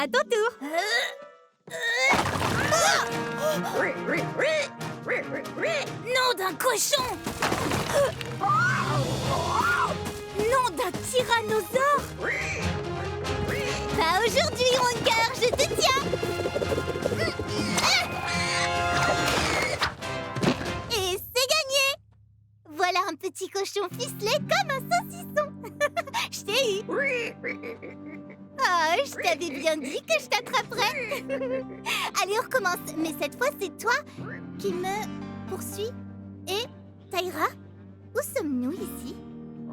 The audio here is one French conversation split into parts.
À ton tour. Nom d'un cochon! Nom d'un tyrannosaure. Pas aujourd'hui, Wonker, je te tiens. Et c'est gagné. Voilà un petit cochon ficelé comme un saucisson. Je t'ai eu. Ah, je t'avais bien dit que je t'attraperais. Allez, on recommence. Mais cette fois, c'est toi qui me poursuis. Et Taira, où sommes-nous ici?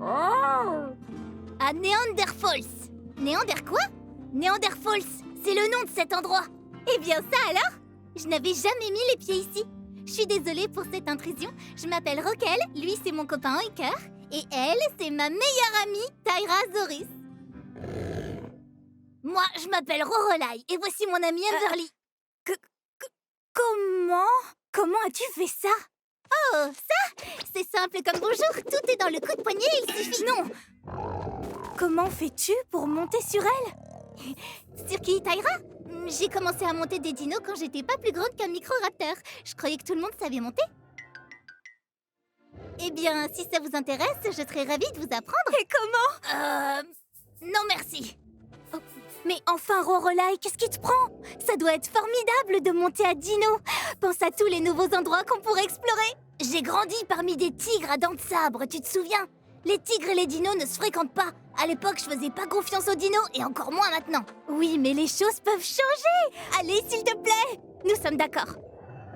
À Neanderfalls. Néander quoi? Neanderfalls, c'est le nom de cet endroit. Eh bien ça alors? Je n'avais jamais mis les pieds ici. Je suis désolée pour cette intrusion. Je m'appelle Roquel, lui c'est mon copain Hiker, et elle c'est ma meilleure amie Taira Zoris. Moi je m'appelle Rorelai, et voici mon amie Everly. Comment as-tu fait ça? Oh, ça? C'est simple comme bonjour, tout est dans le coup de poignet, il suffit... Non! Comment fais-tu pour monter sur elle? Sur qui, Taira? J'ai commencé à monter des dinos quand j'étais pas plus grande qu'un micro-raptor. Je croyais que tout le monde savait monter. Eh bien, si ça vous intéresse, je serais ravie de vous apprendre. Et comment? Non merci. Oh, mais enfin, Rorelai, qu'est-ce qui te prend? Ça doit être formidable de monter à Dino. Pense à tous les nouveaux endroits qu'on pourrait explorer. J'ai grandi parmi des tigres à dents de sabre, tu te souviens? Les tigres et les dinos ne se fréquentent pas. À l'époque, je faisais pas confiance aux dinos, et encore moins maintenant. Oui, mais les choses peuvent changer. Allez, s'il te plaît. Nous sommes d'accord.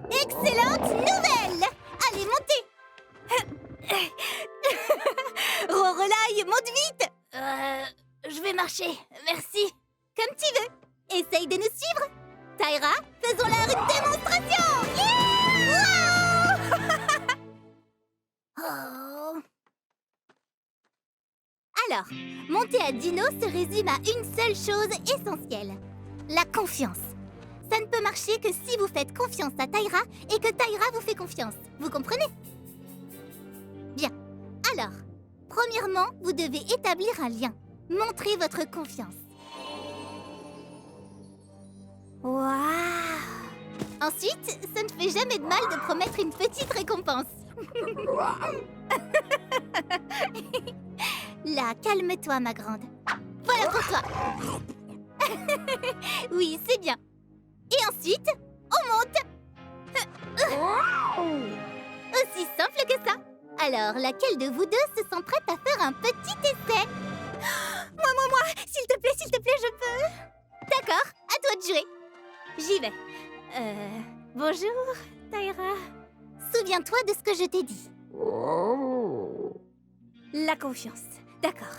Excellente nouvelle. Allez, montez. Rorelai, monte vite. Je vais marcher, merci. Comme tu veux. Essaye de nous suivre. Taira, faisons-leur une démonstration. Yeah! Wow! Oh. Alors, monter à Dino se résume à une seule chose essentielle. La confiance. Ça ne peut marcher que si vous faites confiance à Taira et que Taira vous fait confiance. Vous comprenez? Bien. Alors, premièrement, vous devez établir un lien. Montrez votre confiance. Waouh! Ensuite, ça ne fait jamais de mal de promettre une petite récompense. Là, calme-toi, ma grande. Voilà pour toi. Oui, c'est bien. Et ensuite, on monte. Aussi simple que ça. Alors, laquelle de vous deux se sent prête à faire un petit essai? Moi, s'il te plaît, je peux. D'accord, à toi de jouer. J'y vais. Bonjour, Taira. Souviens-toi de ce que je t'ai dit. La confiance. D'accord.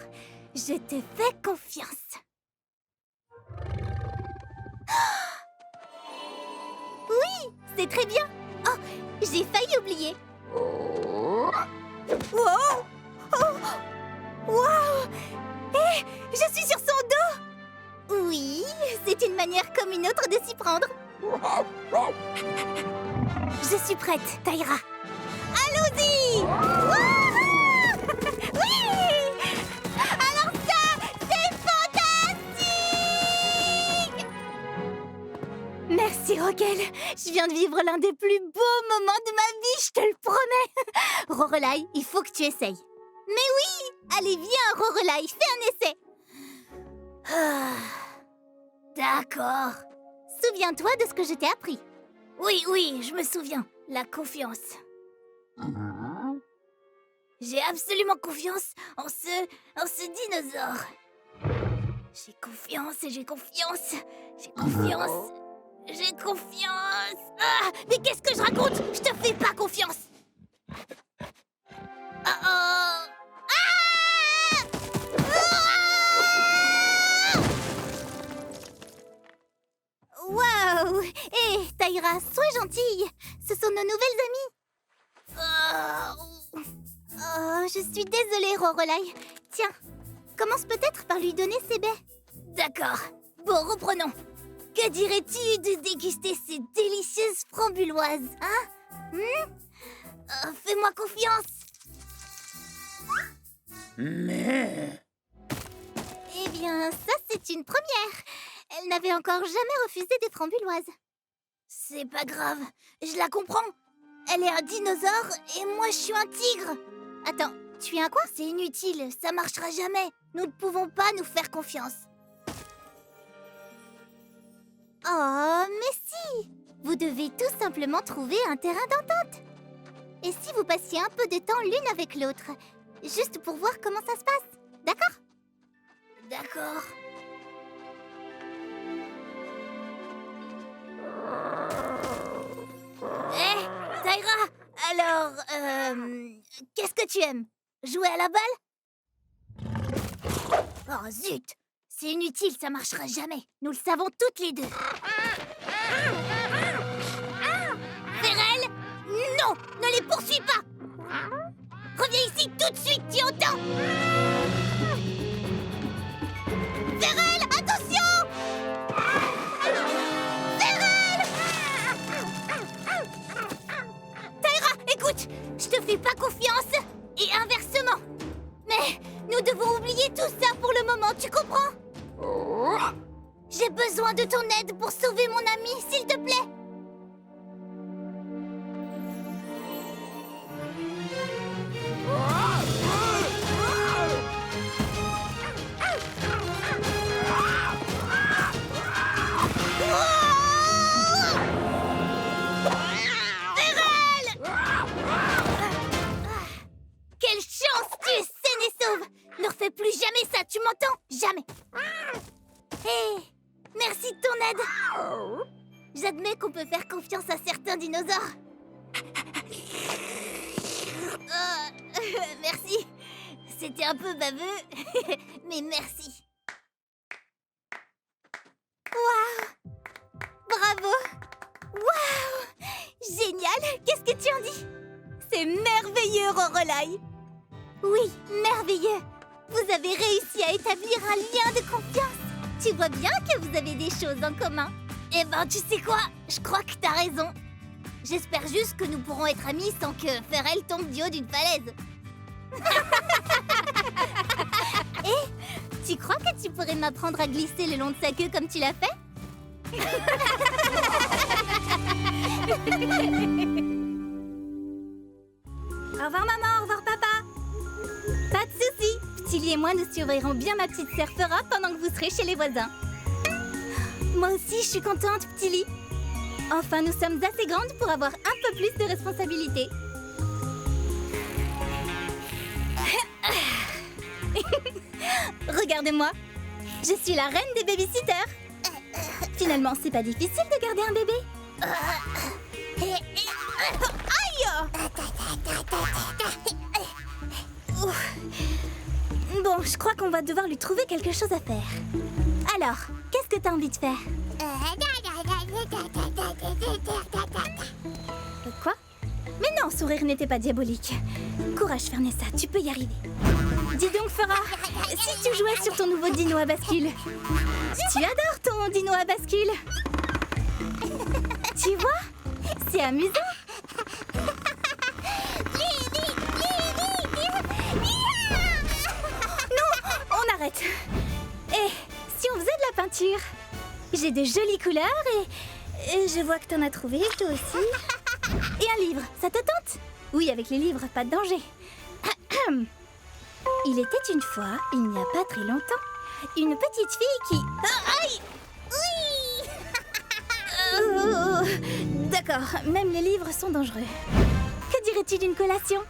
Je te fais confiance. Oui, c'est très bien. Oh, j'ai failli oublier. Wow! Oh! Wow! Hé, je suis sur son dos. Oui, c'est une manière comme une autre de s'y prendre. Je suis prête, Taira. Allons-y! Wouhou! Oui! Alors ça, c'est fantastique! Merci, Roquel. Je viens de vivre l'un des plus beaux moments de ma vie, je te le promets. Rorelai, il faut que tu essayes. Mais oui! Allez, viens, Rorelai, fais un essai. D'accord. Souviens-toi de ce que je t'ai appris. Oui, je me souviens. La confiance. J'ai absolument confiance en ce dinosaure. J'ai confiance et j'ai confiance. J'ai confiance. J'ai confiance. Ah, mais qu'est-ce que je raconte? Je te fais pas confiance. Ah! Waouh! Hé, Taira, sois gentille. Ce sont nos nouvelles amies. Oh, je suis désolée, Rorelai. Tiens, commence peut-être par lui donner ses baies. D'accord. Bon, reprenons. Que dirais-tu de déguster ces délicieuses frambuloises, hein? Fais-moi confiance. Mais... Eh bien, ça, c'est une première. Elle n'avait encore jamais refusé des frambuloises. C'est pas grave, je la comprends. Elle est un dinosaure et moi je suis un tigre. Attends, tu es un quoi? C'est inutile, ça marchera jamais. Nous ne pouvons pas nous faire confiance. Oh, mais si! Vous devez tout simplement trouver un terrain d'entente. Et si vous passiez un peu de temps l'une avec l'autre, juste pour voir comment ça se passe, d'accord? D'accord. Hé, Tyra! Alors, qu'est-ce que tu aimes? Jouer à la balle? Oh zut! C'est inutile, ça marchera jamais. Nous le savons toutes les deux. Ferrel! Non! Ne les poursuis pas! Reviens ici tout de suite, tu entends? Ferrel, attention! Ferrel! Tyra, écoute! Je te fais pas confiance! Et inversement! Mais nous devons oublier tout ça pour le moment, tu comprends? J'ai besoin de ton aide pour sauver mon ami, s'il te plaît! Quelle chance! Tu es saine et sauve! Ne refais plus jamais ça, tu m'entends? Jamais! Hé! Merci de ton aide! J'admets qu'on peut faire confiance à certains dinosaures. Merci! C'était un peu baveux, mais merci! Waouh! Bravo! Waouh! Génial! Qu'est-ce que tu en dis? C'est merveilleux, Rorelai! Oui, merveilleux! Vous avez réussi à établir un lien de confiance! Tu vois bien que vous avez des choses en commun! Eh ben, tu sais quoi? Je crois que t'as raison! J'espère juste que nous pourrons être amis sans que Ferrel tombe du haut d'une falaise! Tu crois que tu pourrais m'apprendre à glisser le long de sa queue comme tu l'as fait? Au revoir maman, au revoir papa. Pas de soucis, Ptili et moi nous surveillerons bien ma petite sœur Fera pendant que vous serez chez les voisins. Moi aussi je suis contente, Ptili. Enfin nous sommes assez grandes pour avoir un peu plus de responsabilités. Regardez-moi, je suis la reine des babysitters. Finalement, c'est pas difficile de garder un bébé. Aïe! Bon, je crois qu'on va devoir lui trouver quelque chose à faire. Alors, qu'est-ce que t'as envie de faire? Quoi? Mais non, sourire n'était pas diabolique. Courage, Fernessa, tu peux y arriver. Dis donc, Fera, si tu jouais sur ton nouveau dino à bascule. Tu adores ton dino à bascule. Tu vois? C'est amusant. Non, on arrête. Et si on faisait de la peinture? J'ai de jolies couleurs et je vois que t'en as trouvé, toi aussi. Et un livre, ça te tente? Oui, avec les livres, pas de danger. Il était une fois, il n'y a pas très longtemps, une petite fille qui... aïe! Oui. D'accord, même les livres sont dangereux. Que dirais-tu d'une collation?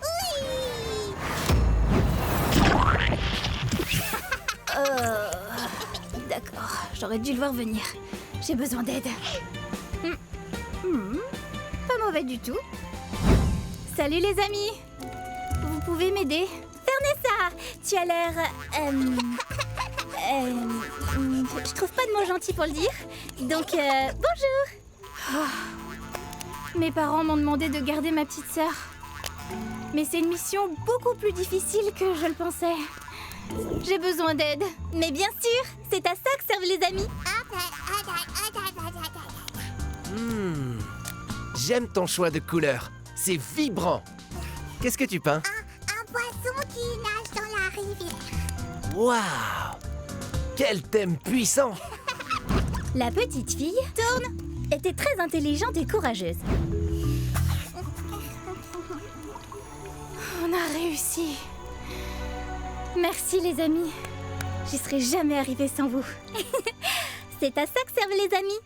D'accord, j'aurais dû le voir venir. J'ai besoin d'aide. Pas mauvais du tout. Salut les amis! Vous pouvez m'aider? Fernessa, tu as l'air... je trouve pas de mots gentils pour le dire. Donc, bonjour! Oh. Mes parents m'ont demandé de garder ma petite sœur. Mais c'est une mission beaucoup plus difficile que je le pensais. J'ai besoin d'aide. Mais bien sûr, c'est à ça que servent les amis. J'aime ton choix de couleurs. C'est vibrant. Qu'est-ce que tu peins? Un poisson qui nage dans la rivière. Waouh! Quel thème puissant! La petite fille, Tourne, était très intelligente et courageuse. On a réussi. Merci les amis. J'y serais jamais arrivée sans vous. C'est à ça que servent les amis.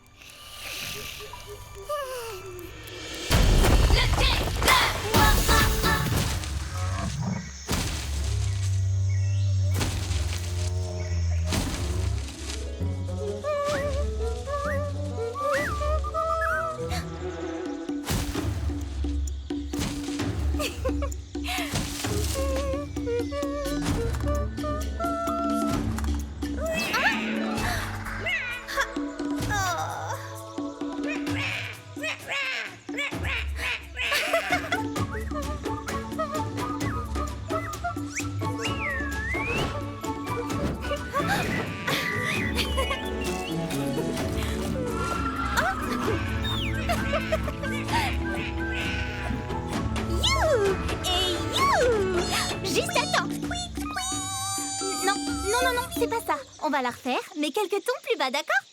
C'est pas ça. On va la refaire, mais quelques tons plus bas, d'accord?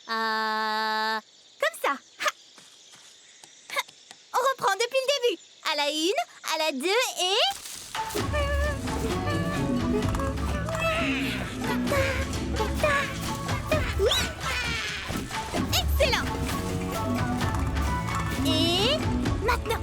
Comme ça. Ha. Ha. On reprend depuis le début. À la 1, à la 2 et... Oui. Excellent. Et... maintenant.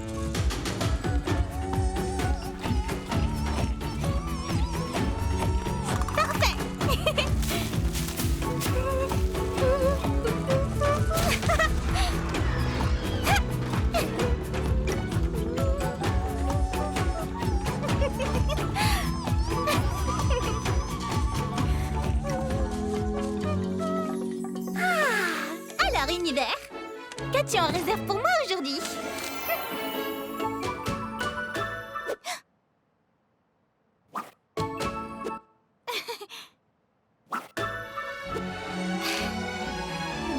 Univers, qu'as-tu en réserve pour moi aujourd'hui?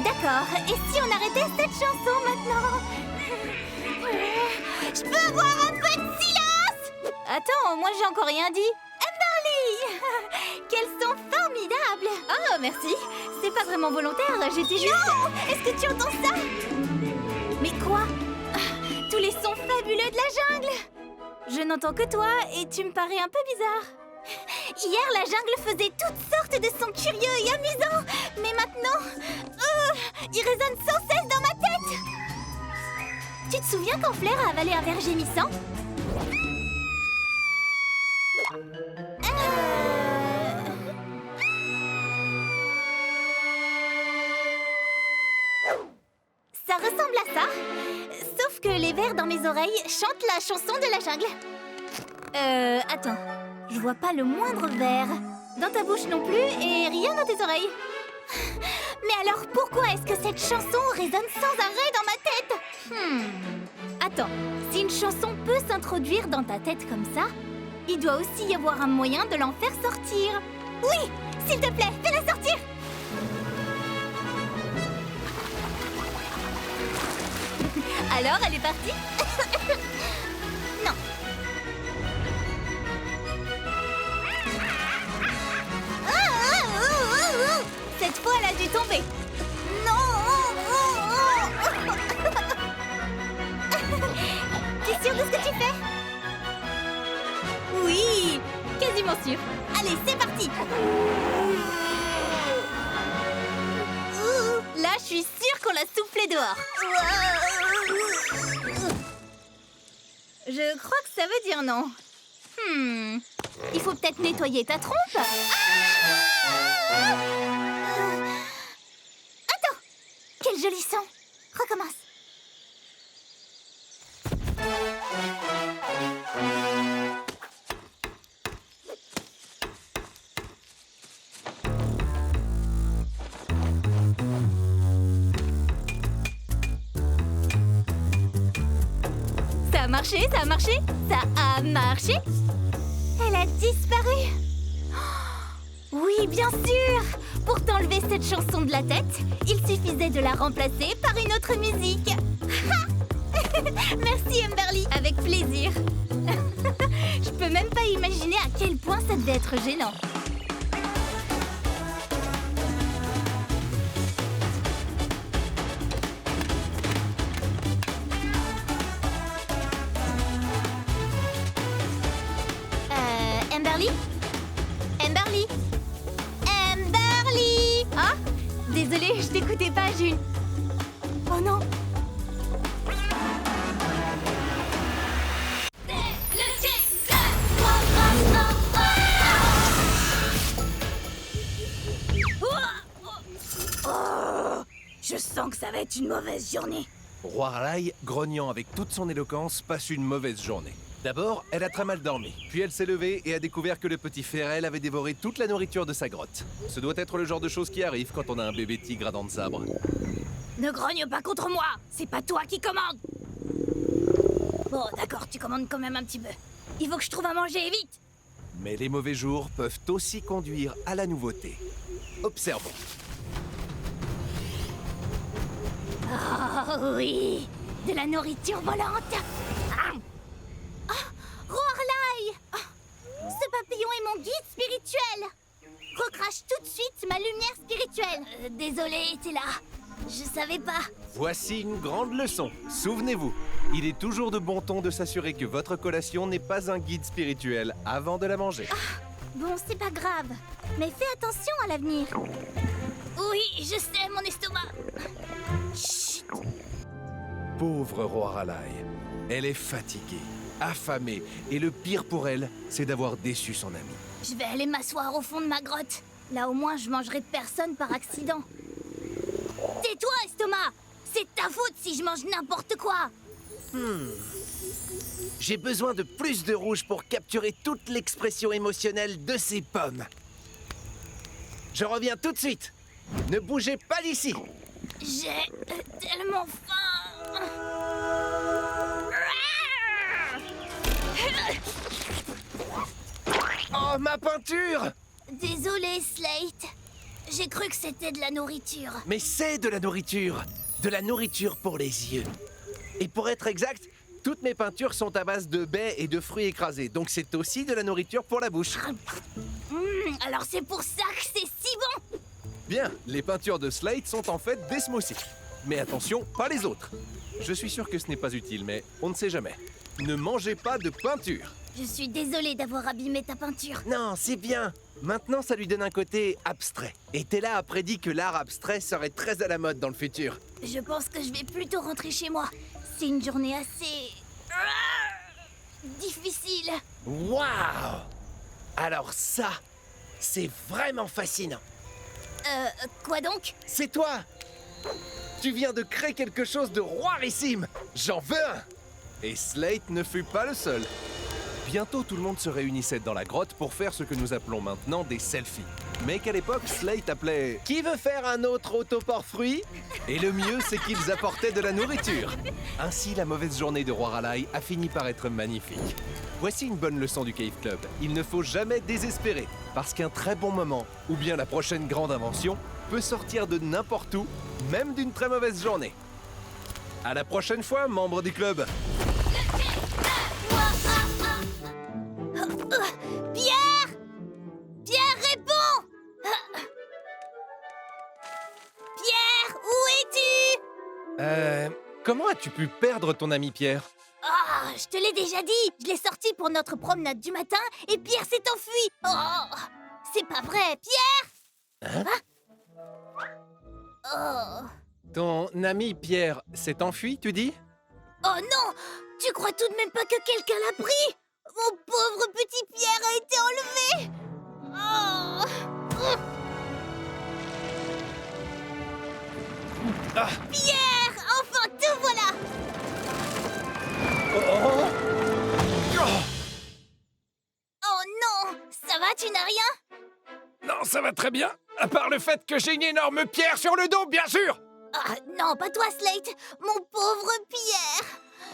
D'accord, et si on arrêtait cette chanson maintenant? Je peux avoir un peu de silence? Attends, moi j'ai encore rien dit. Amberly! Quels sont formidables! Oh, merci. C'est pas vraiment volontaire, j'étais juste... Non! Est-ce que tu entends ça? Mais quoi? Tous les sons fabuleux de la jungle! Je n'entends que toi et tu me parais un peu bizarre. Hier, la jungle faisait toutes sortes de sons curieux et amusants. Mais maintenant, ils résonnent sans cesse dans ma tête. Tu te souviens quand Flair a avalé un verre gémissant? Ça ressemble à ça, sauf que les vers dans mes oreilles chantent la chanson de la jungle. Attends, je vois pas le moindre vers. Dans ta bouche non plus et rien dans tes oreilles. Mais alors pourquoi est-ce que cette chanson résonne sans arrêt dans ma tête? Attends, si une chanson peut s'introduire dans ta tête comme ça, il doit aussi y avoir un moyen de l'en faire sortir. Oui, s'il te plaît, fais-la sortir. Alors, elle est partie? Non. Cette fois, elle a dû tomber. Non. T'es sûre de ce que tu fais? Oui, quasiment sûre. Allez, c'est parti. Là, je suis sûre qu'on l'a soufflé dehors. Je crois que ça veut dire non. Il faut peut-être nettoyer ta trompe. Attends, quel joli son. Recommence. Ça a marché, ça a marché, ça a marché. Elle a disparu. Oui, bien sûr. Pour t'enlever cette chanson de la tête, il suffisait de la remplacer par une autre musique. Merci Amberly, avec plaisir. Je peux même pas imaginer à quel point ça devait être gênant. Amberly? Amberly? Amberly! Ah, désolée, je t'écoutais pas, June. Oh non! Je sens que ça va être une mauvaise journée. Roi Ralaï, grognant avec toute son éloquence, passe une mauvaise journée. D'abord, elle a très mal dormi. Puis elle s'est levée et a découvert que le petit Ferrel avait dévoré toute la nourriture de sa grotte. Ce doit être le genre de choses qui arrive quand on a un bébé tigre à dents de sabre. Ne grogne pas contre moi. C'est pas toi qui commande. Bon, d'accord, tu commandes quand même un petit peu. Il faut que je trouve à manger, vite. Mais les mauvais jours peuvent aussi conduire à la nouveauté. Observons. Oh oui, de la nourriture volante. Ah. Rorlaï! Ce papillon est mon guide spirituel! Recrache tout de suite ma lumière spirituelle! Désolée, t'es là. Je savais pas. Voici une grande leçon. Souvenez-vous, il est toujours de bon ton de s'assurer que votre collation n'est pas un guide spirituel avant de la manger. Bon, c'est pas grave, mais fais attention à l'avenir. Oui, je sais, mon estomac. Chut. Pauvre Roi Ralaï. Elle est fatiguée, affamée, et le pire pour elle, c'est d'avoir déçu son ami. Je vais aller m'asseoir au fond de ma grotte. Là, au moins, je mangerai personne par accident. Tais-toi, estomac! C'est ta faute si je mange n'importe quoi! J'ai besoin de plus de rouge pour capturer toute l'expression émotionnelle de ces pommes. Je reviens tout de suite. Ne bougez pas d'ici. J'ai tellement faim! Oh, ma peinture! Désolée, Slate. J'ai cru que c'était de la nourriture. Mais c'est de la nourriture. De la nourriture pour les yeux. Et pour être exact, toutes mes peintures sont à base de baies et de fruits écrasés. Donc c'est aussi de la nourriture pour la bouche. Alors c'est pour ça que c'est si bon! Bien, les peintures de Slate sont en fait des smoothies. Mais attention, pas les autres. Je suis sûr que ce n'est pas utile, mais on ne sait jamais. Ne mangez pas de peinture. Je suis désolée d'avoir abîmé ta peinture. Non, c'est bien. Maintenant, ça lui donne un côté abstrait. Et Tella a prédit que l'art abstrait serait très à la mode dans le futur. Je pense que je vais plutôt rentrer chez moi. C'est une journée assez... difficile. Waouh! Alors ça, c'est vraiment fascinant. Quoi donc? C'est toi! Tu viens de créer quelque chose de roirissime! J'en veux un! Et Slate ne fut pas le seul. Bientôt, tout le monde se réunissait dans la grotte pour faire ce que nous appelons maintenant des selfies. Mais qu'à l'époque, Slate appelait « Qui veut faire un autre autoport fruit ?» Et le mieux, c'est qu'ils apportaient de la nourriture. Ainsi, la mauvaise journée de Roi Ralaï a fini par être magnifique. Voici une bonne leçon du Cave Club. Il ne faut jamais désespérer, parce qu'un très bon moment, ou bien la prochaine grande invention, peut sortir de n'importe où, même d'une très mauvaise journée. À la prochaine fois, membres du club. Pierre! Pierre, réponds! Pierre, où es-tu? Comment as-tu pu perdre ton ami Pierre? Ah, je te l'ai déjà dit. Je l'ai sorti pour notre promenade du matin et Pierre s'est enfui. Oh, c'est pas vrai, Pierre! Oh. Ton ami Pierre s'est enfui, tu dis? Oh non! Tu crois tout de même pas que quelqu'un l'a pris? Mon pauvre petit Pierre a été enlevé! Oh. Ah. Pierre! Enfin, te voilà! Oh non! Ça va, tu n'as rien? Non, ça va très bien. À part le fait que j'ai une énorme pierre sur le dos, bien sûr. Ah, non, pas toi, Slate! Mon pauvre Pierre!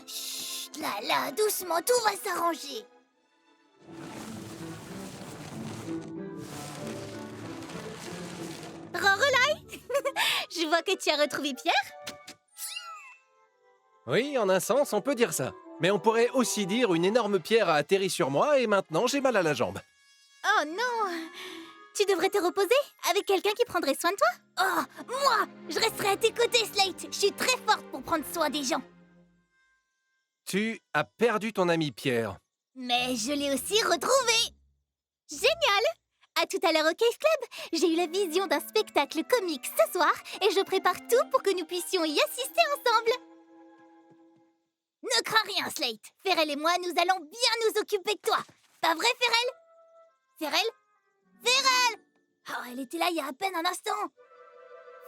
Chut, là, doucement, tout va s'arranger. Rorelai! Je vois que tu as retrouvé Pierre. Oui, en un sens, on peut dire ça. Mais on pourrait aussi dire une énorme pierre a atterri sur moi et maintenant j'ai mal à la jambe. Oh non! Tu devrais te reposer avec quelqu'un qui prendrait soin de toi. Oh, moi! Je resterai à tes côtés, Slate! Je suis très forte pour prendre soin des gens. Tu as perdu ton ami Pierre. Mais je l'ai aussi retrouvé! Génial! À tout à l'heure au Cave Club. J'ai eu la vision d'un spectacle comique ce soir et je prépare tout pour que nous puissions y assister ensemble. Ne crains rien, Slate. Ferrel et moi, nous allons bien nous occuper de toi. Pas vrai, Ferrel? Ferrel? Ferrel! Oh, elle était là il y a à peine un instant.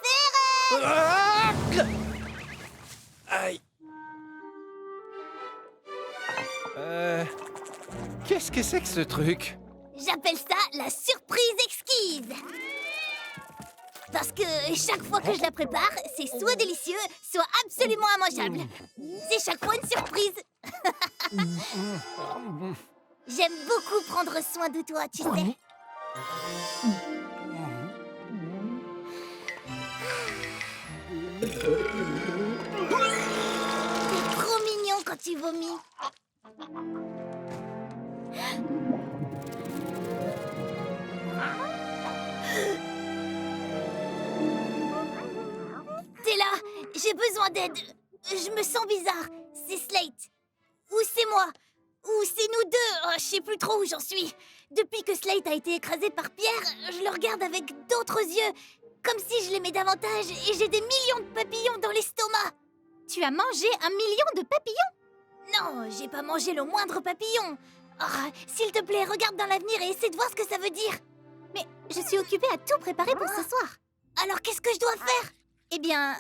Ferrel! Ah! Aïe. Qu'est-ce que c'est que ce truc? J'appelle ça la surprise exquise. Parce que chaque fois que je la prépare, c'est soit délicieux, soit absolument immangeable. C'est chaque fois une surprise. J'aime beaucoup prendre soin de toi, tu sais. T'es trop mignon quand tu vomis. T'es là, j'ai besoin d'aide. Je me sens bizarre. C'est Slate. Ou c'est moi. Ou c'est nous deux. Oh, je sais plus trop où j'en suis. Depuis que Slate a été écrasé par Pierre, je le regarde avec d'autres yeux. Comme si je l'aimais davantage et j'ai des millions de papillons dans l'estomac. Tu as mangé 1 million de papillons? Non, j'ai pas mangé le moindre papillon. Oh, s'il te plaît, regarde dans l'avenir et essaie de voir ce que ça veut dire. Mais je suis occupée à tout préparer pour ce soir. Alors qu'est-ce que je dois faire? Eh bien,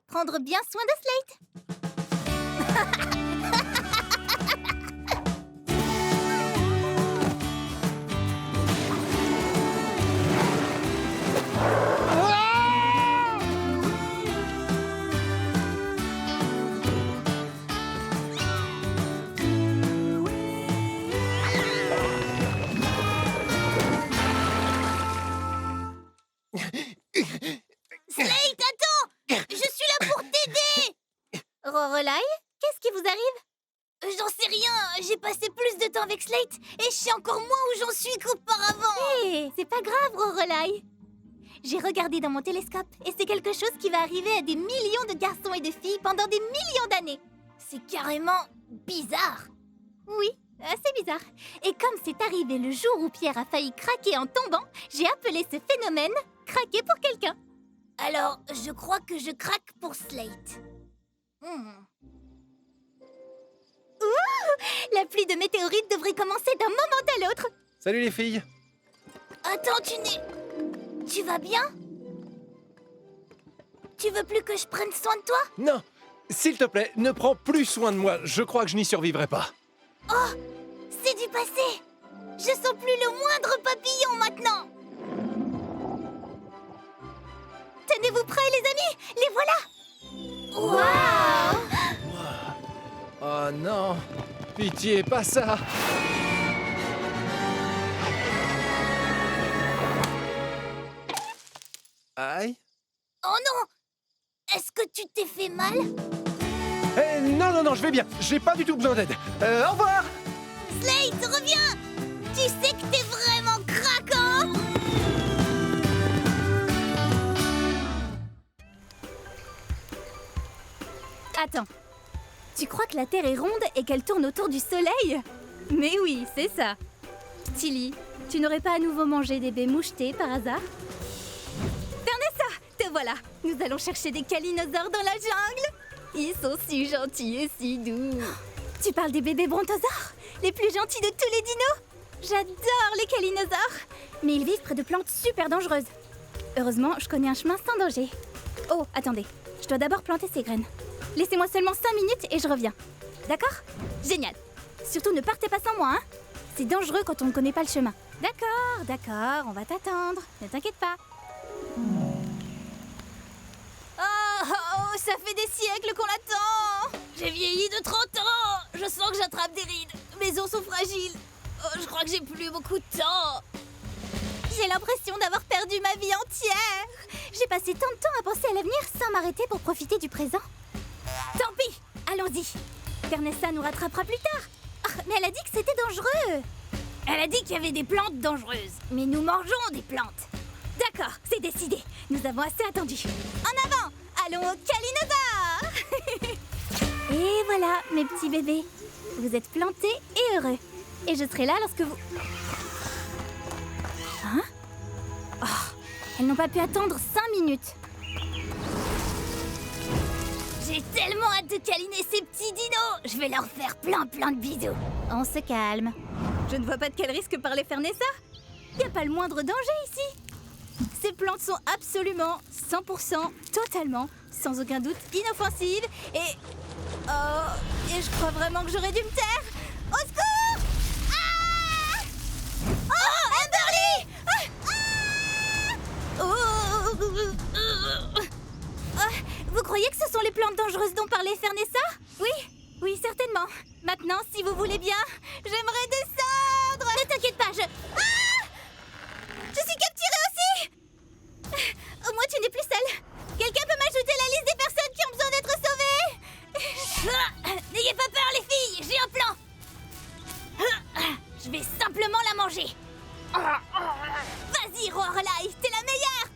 prendre bien soin de Slate. Slate, attends! Je suis là pour t'aider! Rorelai, qu'est-ce qui vous arrive? J'en sais rien, j'ai passé plus de temps avec Slate et je sais encore moins où j'en suis qu'auparavant. Hé, c'est pas grave, Rorelai. J'ai regardé dans mon télescope et c'est quelque chose qui va arriver à des millions de garçons et de filles pendant des millions d'années. C'est carrément bizarre. Oui, c'est bizarre. Et comme c'est arrivé le jour où Pierre a failli craquer en tombant, j'ai appelé ce phénomène « craquer pour quelqu'un ». Alors, je crois que je craque pour Slate. La pluie de météorites devrait commencer d'un moment à l'autre. Salut les filles. Attends, tu vas bien? Tu veux plus que je prenne soin de toi? Non, s'il te plaît, ne prends plus soin de moi. Je crois que je n'y survivrai pas. Oh, c'est du passé. Je sens plus le moindre papillon maintenant. Tenez-vous prêts, les amis. Les voilà. Waouh! Oh non, pitié, pas ça. Aïe. Oh non! Est-ce que tu t'es fait mal? Non, je vais bien. J'ai pas du tout besoin d'aide. Au revoir. Slate, reviens! Tu sais que t'es vraiment craquant! Attends. Tu crois que la Terre est ronde et qu'elle tourne autour du Soleil? Mais oui, c'est ça. Tilly, tu n'aurais pas à nouveau mangé des baies mouchetés par hasard? Ternessa, te voilà. Nous allons chercher des calinosaures dans la jungle. Ils sont si gentils et si doux. Tu parles des bébés brontosaures, les plus gentils de tous les dinos? J'adore les calinosaures. Mais ils vivent près de plantes super dangereuses. Heureusement, je connais un chemin sans danger. Oh, attendez. Je dois d'abord planter ces graines. Laissez-moi seulement 5 minutes et je reviens. D'accord? Génial. Surtout ne partez pas sans moi, hein? C'est dangereux quand on ne connaît pas le chemin. D'accord, on va t'attendre. Ne t'inquiète pas. Oh, ça fait des siècles qu'on l'attend. J'ai vieilli de 30 ans! Je sens que j'attrape des rides. Mes os sont fragiles. Oh, je crois que j'ai plus beaucoup de temps. J'ai l'impression d'avoir perdu ma vie entière. J'ai passé tant de temps à penser à l'avenir sans m'arrêter pour profiter du présent. Tant pis, allons-y. Ternessa nous rattrapera plus tard. Ah, mais elle a dit que c'était dangereux. Elle a dit qu'il y avait des plantes dangereuses. Mais nous mangeons des plantes. D'accord, c'est décidé. Nous avons assez attendu. En avant! Allons au calinosaure. Et voilà, mes petits bébés. Vous êtes plantés et heureux. Et je serai là lorsque vous... Hein? Oh, elles n'ont pas pu attendre 5 minutes. J'ai tellement hâte de câliner ces petits dinos. Je vais leur faire plein de bisous. On se calme. Je ne vois pas de quel risque parlait Fernessa. Il n'y a pas le moindre danger ici. Ces plantes sont absolument, 100%, totalement, sans aucun doute, inoffensives et... Oh, et je crois vraiment que j'aurais dû me taire. Au secours! Ah! Oh, Amberly! Vous croyez que ce sont les plantes dangereuses dont parlait Fernessa? Oui, certainement. Maintenant, si vous voulez bien, j'aimerais descendre. Ne t'inquiète pas, je suis capturée aussi. Au moins, tu n'es plus seule. Quelqu'un peut m'ajouter la liste des personnes qui ont besoin d'être sauvées? N'ayez pas peur, les filles, j'ai un plan. Je vais simplement la manger. Vas-y, Lorelai, t'es la meilleure.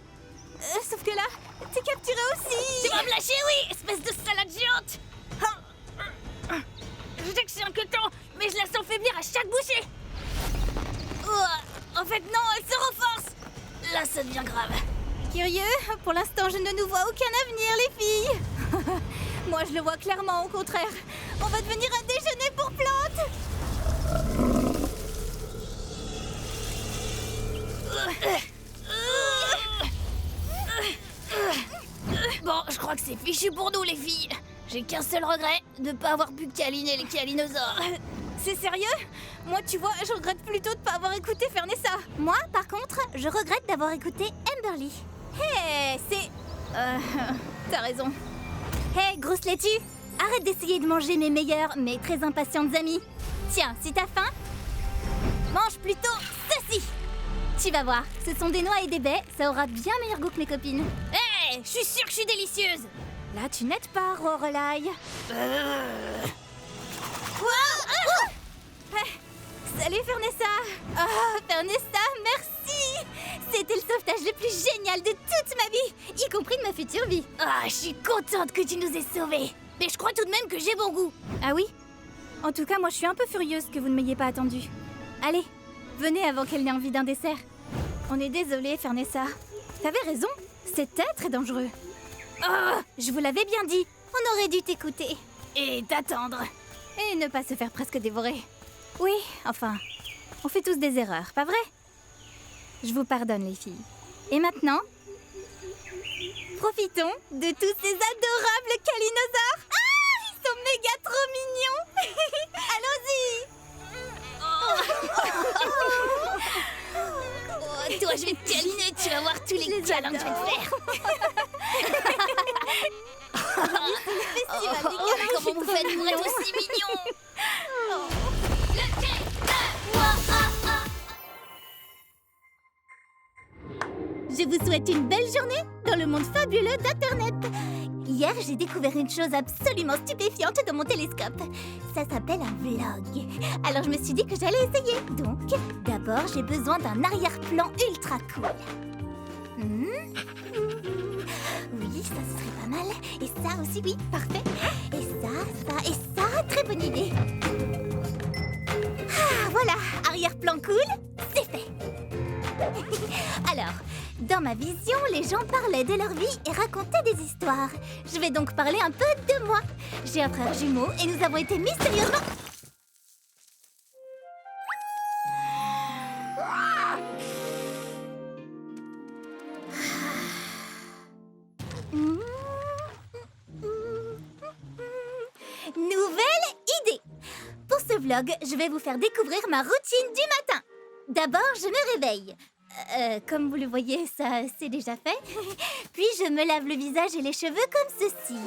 Sauf que là, t'es capturée aussi. Tu vas me lâcher, oui, espèce de salade géante. Je sais que c'est inquiétant, mais je la sens faiblir à chaque bouchée. En fait, non, elle se renforce. Là, ça devient grave. Curieux, pour l'instant, je ne nous vois aucun avenir, les filles. Moi, je le vois clairement, au contraire. On va devenir un déjeuner pour plantes. Bon, je crois que c'est fichu pour nous, les filles. J'ai qu'un seul regret, de pas avoir pu câliner les calinosaures. C'est sérieux? Moi, tu vois, je regrette plutôt de pas avoir écouté Fernessa. Moi, par contre, je regrette d'avoir écouté Amberly. Hé, c'est... t'as raison. Hé, grosse laitue, arrête d'essayer de manger mes meilleures, mais très impatientes amies. Tiens, si t'as faim, mange plutôt ceci. Tu vas voir, ce sont des noix et des baies, ça aura bien meilleur goût que mes copines. Hé, je suis sûre que je suis délicieuse. Là, tu n'aides pas, Lorelai. Salut, Fernessa. Oh, Fernessa, merci. C'était le sauvetage le plus génial de toute ma vie, y compris de ma future vie. Ah, je suis contente que tu nous aies sauvés. Mais je crois tout de même que j'ai bon goût. Ah oui? En tout cas, moi, je suis un peu furieuse que vous ne m'ayez pas attendue. Allez, venez avant qu'elle n'ait envie d'un dessert. On est désolé, Fernessa. T'avais raison, cet être est dangereux. Oh, je vous l'avais bien dit. On aurait dû t'écouter. Et t'attendre. Et ne pas se faire presque dévorer. Oui, enfin, on fait tous des erreurs, pas vrai? Je vous pardonne, les filles. Et maintenant, profitons de tous ces adorables calinosaures. Ah, ils sont méga trop mignons. Allons-y. Toi, je vais te câliner, tu vas voir tous les câlins que je vais te faire. Comment vous faites pour être aussi mignons? Je vous souhaite une belle journée dans le monde fabuleux d'Internet. Hier, j'ai découvert une chose absolument stupéfiante dans mon télescope. Ça s'appelle un vlog. Alors je me suis dit que j'allais essayer. Donc, d'abord, j'ai besoin d'un arrière-plan ultra cool. Oui, ça ce serait pas mal. Et ça aussi, oui, parfait. Et ça, très bonne idée. Ah, voilà, arrière-plan cool, c'est fait. Alors, dans ma vision, les gens parlaient de leur vie et racontaient des histoires. Je vais donc parler un peu de moi. J'ai un frère jumeau et nous avons été mystérieusement... Nouvelle idée! Pour ce vlog, je vais vous faire découvrir ma routine du matin. D'abord, je me réveille. Comme vous le voyez, ça c'est déjà fait. Puis je me lave le visage et les cheveux comme ceci.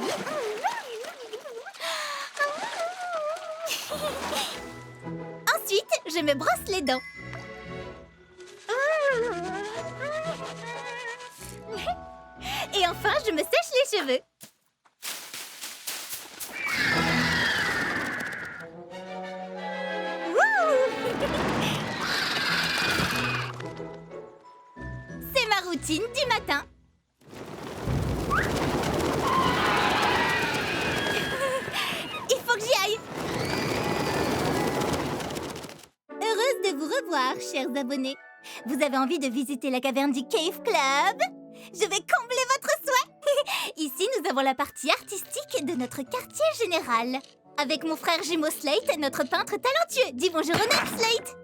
Ensuite, je me brosse les dents. Et enfin, je me sèche les cheveux. C'est ma routine du matin. Il faut que j'y aille. Heureuse de vous revoir, chers abonnés. Vous avez envie de visiter la caverne du Cave Club? Je vais combler votre souhait. Ici, nous avons la partie artistique de notre quartier général. Avec mon frère jumeau Slate, notre peintre talentueux. Dis bonjour au nain, Slate.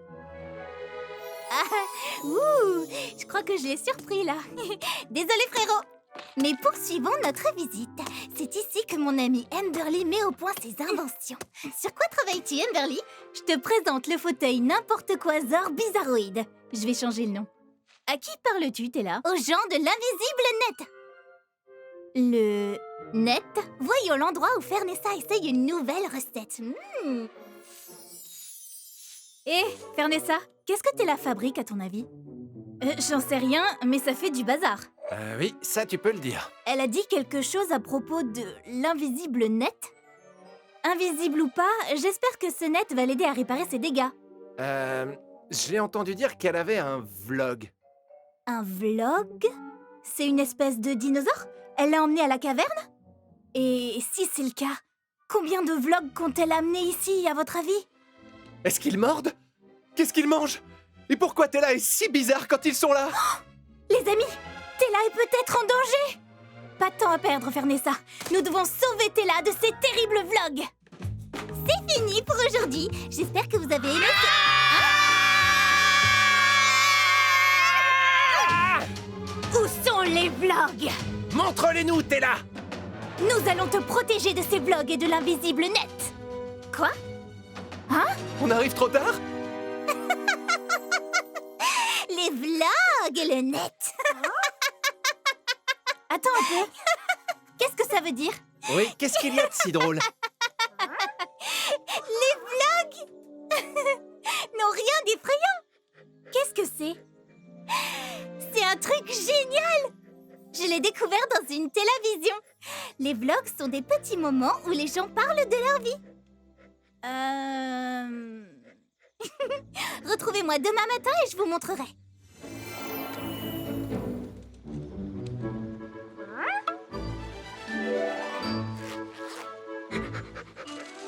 Ah, ouh, je crois que je l'ai surpris là. Désolé frérot. Mais poursuivons notre visite. C'est ici que mon ami Amberly met au point ses inventions. Sur quoi travailles-tu, Amberly? Je te présente le fauteuil n'importe quoi Zor Bizarroïde. Je vais changer le nom. À qui parles-tu, t'es là? Aux gens de l'invisible net. Le net? Voyons l'endroit où Fernessa essaye une nouvelle recette. Hé, Fernessa, qu'est-ce que t'es la fabrique à ton avis? J'en sais rien, mais ça fait du bazar. Oui, ça tu peux le dire. Elle a dit quelque chose à propos de l'invisible net? Invisible ou pas, j'espère que ce net va l'aider à réparer ses dégâts. J'ai entendu dire qu'elle avait un vlog. Un vlog? C'est une espèce de dinosaure? Elle l'a emmené à la caverne? Et si c'est le cas, combien de vlogs compte-t-elle amener ici, à votre avis? Est-ce qu'ils mordent? Qu'est-ce qu'ils mangent? Et pourquoi Tella est si bizarre quand ils sont là? Les amis, Tella est peut-être en danger! Pas de temps à perdre, Fernessa. Nous devons sauver Tella de ces terribles vlogs. C'est fini pour aujourd'hui. J'espère que vous avez aimé Où sont les vlogs? Montre-les-nous, Tella! Nous allons te protéger de ces vlogs et de l'invisible net. Quoi? Hein? On arrive trop tard? Les vlogs et le net. Attends un peu. Qu'est-ce que ça veut dire? Oui, qu'est-ce qu'il y a de si drôle? Les vlogs n'ont rien d'effrayant. Qu'est-ce que c'est? C'est un truc génial. Je l'ai découvert dans une télévision. Les vlogs sont des petits moments où les gens parlent de leur vie. Retrouvez-moi demain matin et je vous montrerai.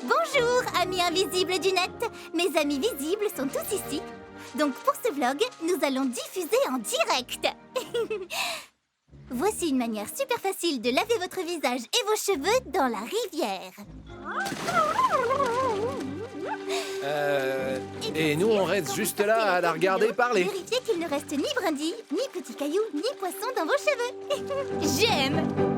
Bonjour, amis invisibles du net. Mes amis visibles sont tous ici. Donc pour ce vlog, nous allons diffuser en direct. Voici une manière super facile de laver votre visage et vos cheveux dans la rivière. Et nous, on reste juste là à la regarder parler. Vérifiez qu'il ne reste ni brindilles, ni petits cailloux, ni poissons dans vos cheveux. J'aime!